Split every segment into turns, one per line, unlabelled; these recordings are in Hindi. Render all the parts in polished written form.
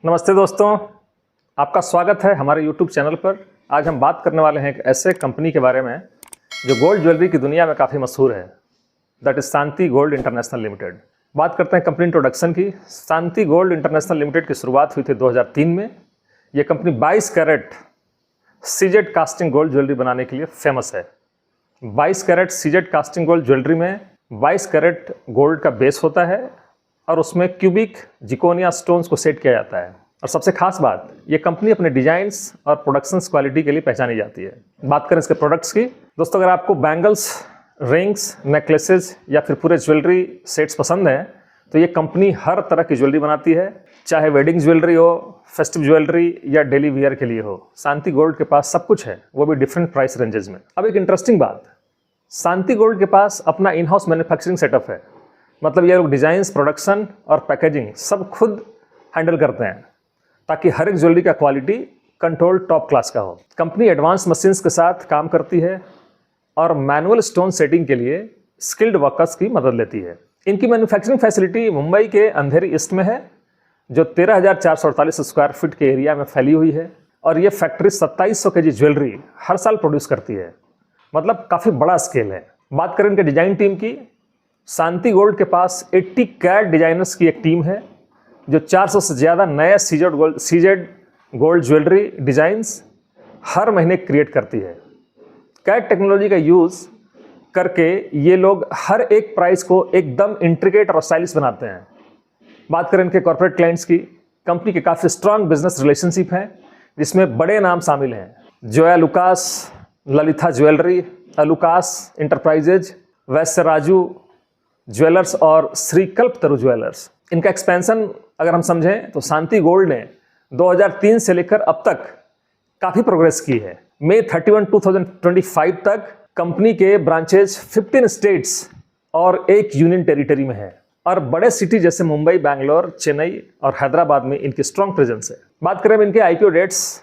नमस्ते दोस्तों, आपका स्वागत है हमारे YouTube चैनल पर। आज हम बात करने वाले हैं एक ऐसे कंपनी के बारे में जो गोल्ड ज्वेलरी की दुनिया में काफ़ी मशहूर है, that is Shanti gold international limited. बात करते हैं कंपनी इंट्रोडक्शन की। शांति गोल्ड इंटरनेशनल लिमिटेड की शुरुआत हुई थी 2003 में। ये company 22 carat CZ casting gold jewellery बनाने के लिए फेमस है। 22 carat CZ casting gold jewellery में 22 कैरेट गोल्ड का बेस होता है और उसमें क्यूबिक जिकोनिया स्टोन्स को सेट किया जाता है। और सबसे खास बात, ये कंपनी अपने डिजाइन्स और प्रोडक्शंस क्वालिटी के लिए पहचानी जाती है। बात करें इसके प्रोडक्ट्स की, दोस्तों अगर आपको बैंगल्स, रिंग्स, नेकलेसेस या फिर पूरे ज्वेलरी सेट्स पसंद हैं तो ये कंपनी हर तरह की ज्वेलरी बनाती है, चाहे वेडिंग ज्वेलरी हो, फेस्टिव ज्वेलरी या डेली वियर के लिए हो। शांति गोल्ड के पास सब कुछ है, वो भी डिफरेंट प्राइस रेंजेस में। अब एक इंटरेस्टिंग बात, शांति गोल्ड के पास अपना इन हाउस मैन्युफैक्चरिंग सेटअप है। मतलब ये लोग डिजाइन्स, प्रोडक्शन और पैकेजिंग सब खुद हैंडल करते हैं ताकि हर एक ज्वेलरी का क्वालिटी कंट्रोल टॉप क्लास का हो। कंपनी एडवांस मशीन्स के साथ काम करती है और मैनुअल स्टोन सेटिंग के लिए स्किल्ड वर्कर्स की मदद लेती है। इनकी मैन्युफैक्चरिंग फैसिलिटी मुंबई के अंधेरी ईस्ट में है, जो 13,448 स्क्वायर फीट के एरिया में फैली हुई है। और ये फैक्ट्री 2700 kg ज्वेलरी हर साल प्रोड्यूस करती है, मतलब काफ़ी बड़ा स्केल है। बात करें इनके डिजाइन टीम की, शांति गोल्ड के पास 80 कैट डिजाइनर्स की एक टीम है जो 400 से ज़्यादा नए सीजेड गोल्ड ज्वेलरी डिजाइंस हर महीने क्रिएट करती है। कैट टेक्नोलॉजी का यूज़ करके ये लोग हर एक प्राइस को एकदम इंट्रिकेट और स्टाइलिश बनाते हैं। बात करें इनके कॉर्पोरेट क्लाइंट्स की, कंपनी के काफ़ी स्ट्रांग बिजनेस रिलेशनशिप हैं जिसमें बड़े नाम शामिल हैं। Joyalukkas, Lalitha jewellery, Lukas enterprises, Vaishyaraju jewellers और श्रीकल्प तरु ज्वेलर्स। इनका एक्सपेंशन अगर हम समझें तो शांति गोल्ड ने 2003 से लेकर अब तक काफ़ी प्रोग्रेस की है। मई 31, 2025 तक कंपनी के ब्रांचेज 15 स्टेट्स और एक यूनियन टेरिटरी में है और बड़े सिटी जैसे मुंबई, बैंगलोर, चेन्नई और हैदराबाद में इनकी स्ट्रॉन्ग प्रेजेंस है। बात करें इनके आईपीओ डेट्स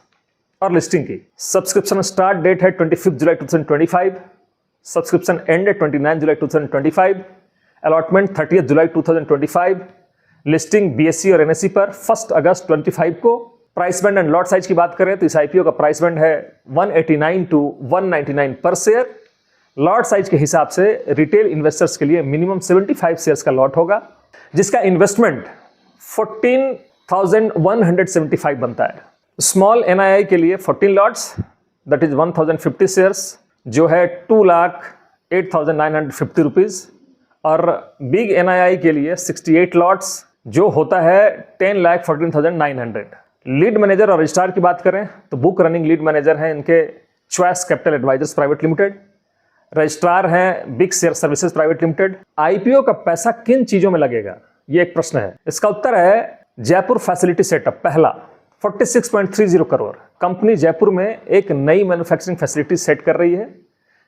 और लिस्टिंग की, सब्सक्रिप्शन स्टार्ट डेट है 25 जुलाई 2025, सब्सक्रिप्शन एंड है 29 जुलाई 2025, अलॉटमेंट 30 जुलाई 2025, लिस्टिंग बीएसई और एनएसई पर 1 अगस्त 25 को। Price band and lot size की बात करें तो इस आईपीओ का प्राइस बैंड है 189 to 199 पर शेयर। लॉट साइज के हिसाब से रिटेल इन्वेस्टर्स के लिए मिनिमम 75 शेयर्स का लॉट होगा, जिसका इन्वेस्टमेंट 14,175 बनता है। स्मॉल एनआईआई के लिए 14 लॉट्स, दैट इज 1050 शेयर्स, जो है 2,08,950 रुपीज़। और बिग एनआईआई के लिए 68 लॉट्स, जो होता है 10,14,900। लीड मैनेजर और रजिस्ट्रार की बात करें तो बुक रनिंग लीड मैनेजर हैं इनके Choice Capital Advisors Private Limited, registrar हैं Big Share Services Private Limited. IPO का पैसा किन चीजों में लगेगा, ये एक प्रश्न है। इसका उत्तर है जयपुर फैसिलिटी सेटअप। पहला 46.30 करोड़। कंपनी जयपुर में एक नई मैन्युफैक्चरिंग फैसिलिटी सेट कर रही है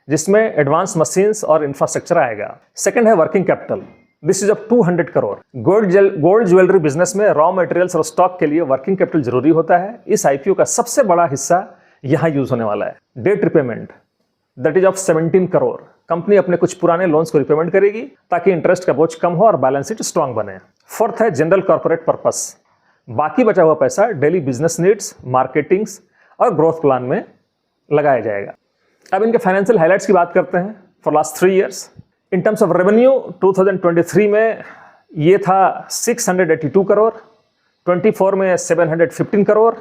जिसमें एडवांस मशीन्स और इंफ्रास्ट्रक्चर आएगा। सेकंड है working capital, this is of 200 crore. Gold jewellery business में रॉ मटेरियल्स और स्टॉक के लिए वर्किंग कैपिटल जरूरी होता है। इस आईपीओ का सबसे बड़ा हिस्सा यहां यूज होने वाला है। Debt repayment, that is of 17 crore. Company अपने कुछ पुराने लोन्स को रिपेमेंट करेगी ताकि इंटरेस्ट का बोझ कम हो और बैलेंस शीट स्ट्रांग बने। फोर्थ है जनरल कॉर्पोरेट पर्पस, बाकी बचा हुआ पैसा डेली बिजनेस नीड्स, मार्केटिंग्स और ग्रोथ प्लान में लगाया जाएगा। अब इनके फाइनेंशियल हाइलाइट्स की बात करते हैं for last 3 years. In terms of revenue 2023 में ये था 682 करोड़, 24 में 715 करोड़,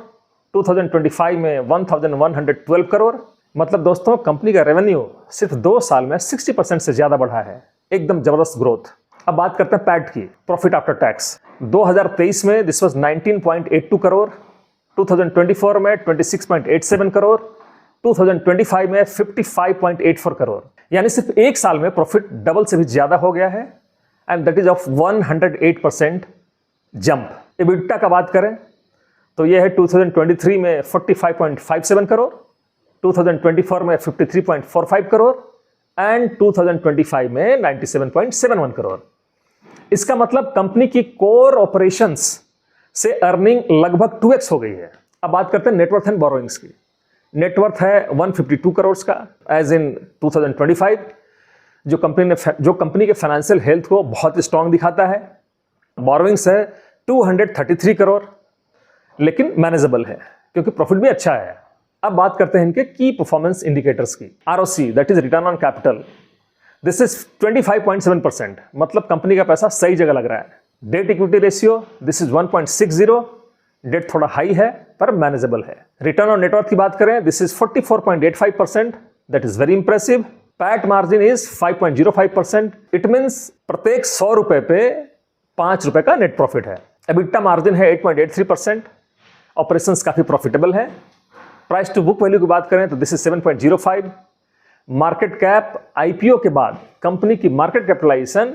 2025 में 1112 करोड़। मतलब दोस्तों कंपनी का रेवेन्यू सिर्फ 2 साल में 60% से ज़्यादा बढ़ा है, एकदम जबरदस्त ग्रोथ। अब बात करते हैं पैट की, प्रॉफिट आफ्टर टैक्स। 2023 में दिस वाज 19.82 करोड़, 2024 में 26.87 करोड़, 2025 में 55.84 करोड़। यानी सिर्फ 1 साल में प्रॉफिट डबल से भी ज्यादा हो गया है and that is of 108% jump. EBITDA का बात करें तो यह है 2023 में 45.57 करोड़, 2024 में 53.45 करोड़ एंड 2025 में 97.71 करोड़। इसका मतलब कंपनी की कोर ऑपरेशंस से अर्निंग लगभग 2x हो गई है। अब बात करते हैं नेटवर्थ एंड बोरोइंग्स की। नेटवर्थ है 152 करोड़ का एज इन 2025, जो कंपनी के फाइनेंशियल हेल्थ को बहुत स्ट्रांग दिखाता है। बोरोइंग्स है 233 करोड़ लेकिन मैनेजेबल है क्योंकि प्रॉफिट भी अच्छा है। अब बात करते हैं इनके की परफॉर्मेंस इंडिकेटर्स की। ROC that is return on capital, this is 25.7%, मतलब कंपनी का पैसा सही जगह लग रहा है। Debt equity ratio this is 1.60, debt थोड़ा हाई है पर मैनेजेबल है। रिटर्न ऑन नेटवर्थ की बात करें, this is 44.85%, that is very impressive. PAT margin is 5.05%, it means प्रत्येक 100 रुपए पे 5 रुपए का नेट प्रॉफिट है। एबिटा मार्जिन है 8.83%, ऑपरेशंस काफी प्रॉफिटेबल है। प्राइस टू बुक वैल्यू की बात करें तो this is 7.05। Market cap IPO के बाद कंपनी की मार्केट कैपिटलाइजेशन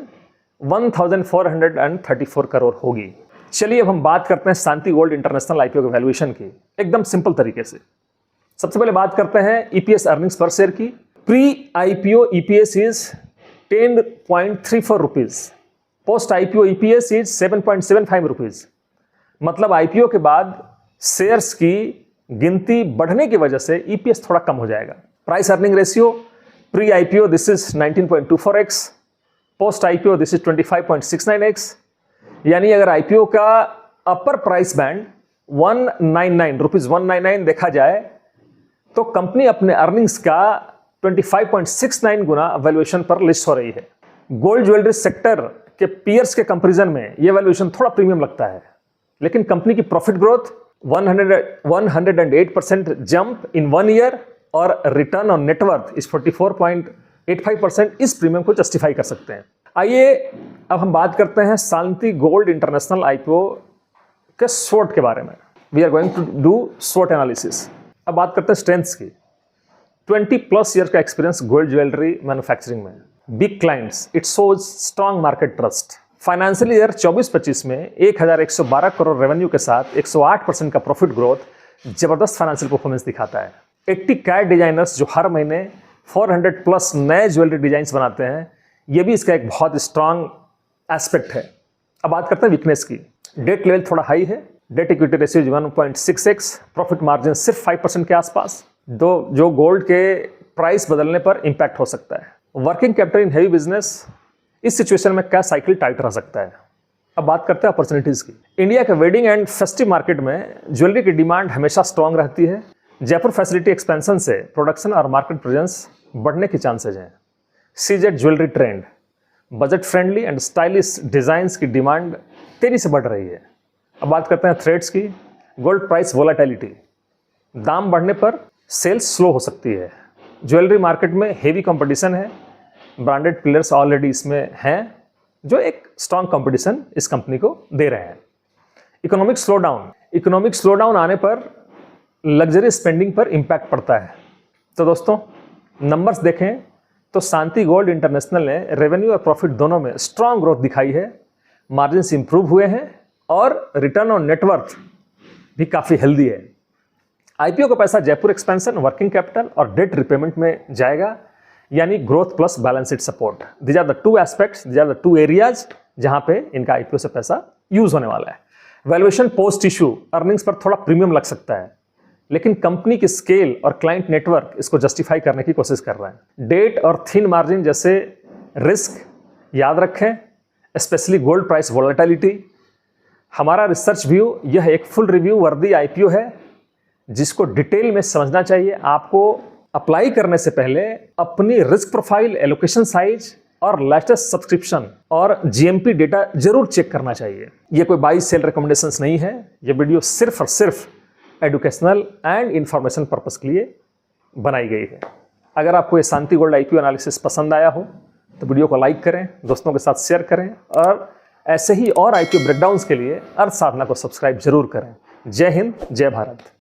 1434 करोड़ होगी। चलिए अब हम बात करते हैं शांति गोल्ड इंटरनेशनल आईपीओ के वैल्यूएशन की, एकदम सिंपल तरीके से। सबसे पहले बात करते हैं ईपीएस अर्निंग्स पर शेयर की। Pre IPO EPS is 10.34 rupees, post IPO EPS is 7.75 rupees, मतलब आईपीओ के बाद शेयर्स की गिनती बढ़ने की वजह से ईपीएस थोड़ा कम हो जाएगा। Price earning ratio pre IPO this is 19.24x, post IPO this is 25.69x, यानी अगर आईपीओ का अपर प्राइस बैंड 199 देखा जाए तो कंपनी अपने अर्निंग्स का 25.69 गुना वैल्यूएशन पर लिस्ट हो रही है। गोल्ड ज्वेलरी सेक्टर के पीयर्स के कंपैरिजन में यह वैल्यूएशन थोड़ा प्रीमियम लगता है, लेकिन कंपनी की profit growth 108% jump in 1 year और रिटर्न ऑन नेटवर्थ इस 44.85% इस प्रीमियम को जस्टिफाई कर सकते हैं। आइए अब हम बात करते हैं शांति गोल्ड इंटरनेशनल आईपीओ के SWOT के बारे में। We are going to do SWOT analysis. अब बात करते हैं स्ट्रेंथ्स की। 20+ ईयर का एक्सपीरियंस गोल्ड ज्वेलरी मैन्युफैक्चरिंग में, big clients, it shows strong market trust. Financial year 24-25 में 1112 करोड़ रेवेन्यू के साथ 108% का प्रॉफिट ग्रोथ जबरदस्त फाइनेंशियल परफॉर्मेंस दिखाता है। 80 कैट डिजाइनर्स जो हर महीने 400+ नए ज्वेलरी डिजाइन्स बनाते हैं, यह भी इसका एक बहुत स्ट्रांग एस्पेक्ट है। अब बात करते हैं वीकनेस की। डेट लेवल थोड़ा हाई है, debt equity ratio 1.6x, profit margin सिर्फ 5% के आसपास, जो गोल्ड के प्राइस बदलने पर इंपैक्ट हो सकता है। Working capital in heavy business, इस सिचुएशन में कैश साइकिल टाइट रह सकता है। अब बात करते हैं अपॉर्चुनिटीज की। इंडिया के वेडिंग एंड फेस्टिव मार्केट में ज्वेलरी की डिमांड हमेशा स्ट्रांग रहती है। जयपुर फैसिलिटी एक्सपेंशन से प्रोडक्शन और मार्केट प्रेजेंस बढ़ने की चांसेज हैं। CZ jewellery trend, budget friendly and stylish designs की डिमांड तेजी से बढ़ रही है। अब बात करते हैं थ्रेड्स की। गोल्ड प्राइस वोलेटिलिटी, दाम बढ़ने पर सेल्स स्लो हो सकती है। ज्वेलरी मार्केट में हेवी कंपटीशन है, ब्रांडेड प्लेयर्स ऑलरेडी इसमें हैं जो एक स्ट्रॉन्ग कंपटीशन इस कंपनी को दे रहे हैं। इकोनॉमिक स्लोडाउन आने पर लग्जरी स्पेंडिंग पर इंपैक्ट पड़ता है। तो दोस्तों नंबर्स देखें तो शांति गोल्ड इंटरनेशनल ने रेवेन्यू और प्रॉफिट दोनों में स्ट्रांग ग्रोथ दिखाई है, मार्जिन्स इंप्रूव हुए हैं और रिटर्न ऑन नेटवर्थ भी काफ़ी हेल्दी है। आईपीओ का पैसा जयपुर एक्सपेंशन, वर्किंग कैपिटल और डेट रिपेमेंट में जाएगा, यानी growth plus balance sheet support. These are the two aspects, these are the two areas जहां पे इनका आईपीओ से पैसा यूज होने वाला है। वैल्यूएशन पोस्ट इशू अर्निंग्स पर थोड़ा प्रीमियम लग सकता है, लेकिन कंपनी की स्केल और क्लाइंट नेटवर्क इसको जस्टिफाई करने की कोशिश कर रहा है। डेट और थिन मार्जिन जैसे रिस्क याद रखें, स्पेशली गोल्ड प्राइस वोलेटिलिटी। हमारा रिसर्च व्यू यह एक फुल रिव्यू वर्दी आईपीओ है जिसको डिटेल में समझना चाहिए। आपको अप्लाई करने से पहले अपनी रिस्क प्रोफाइल, एलोकेशन साइज और लेटेस्ट सब्सक्रिप्शन और जीएमपी डेटा जरूर चेक करना चाहिए। यह कोई बाई सेल रिकमेंडेशंस नहीं है, यह वीडियो सिर्फ और सिर्फ एजुकेशनल एंड इंफॉर्मेशन पर्पस के लिए बनाई गई है। अगर आपको ये शांति गोल्ड आईपीओ एनालिसिस पसंद आया हो तो वीडियो को लाइक करें, दोस्तों के साथ शेयर करें और ऐसे ही और आईपीओ ब्रेकडाउन्स के लिए अर्थ साधना को सब्सक्राइब जरूर करें। जय हिंद, जय भारत।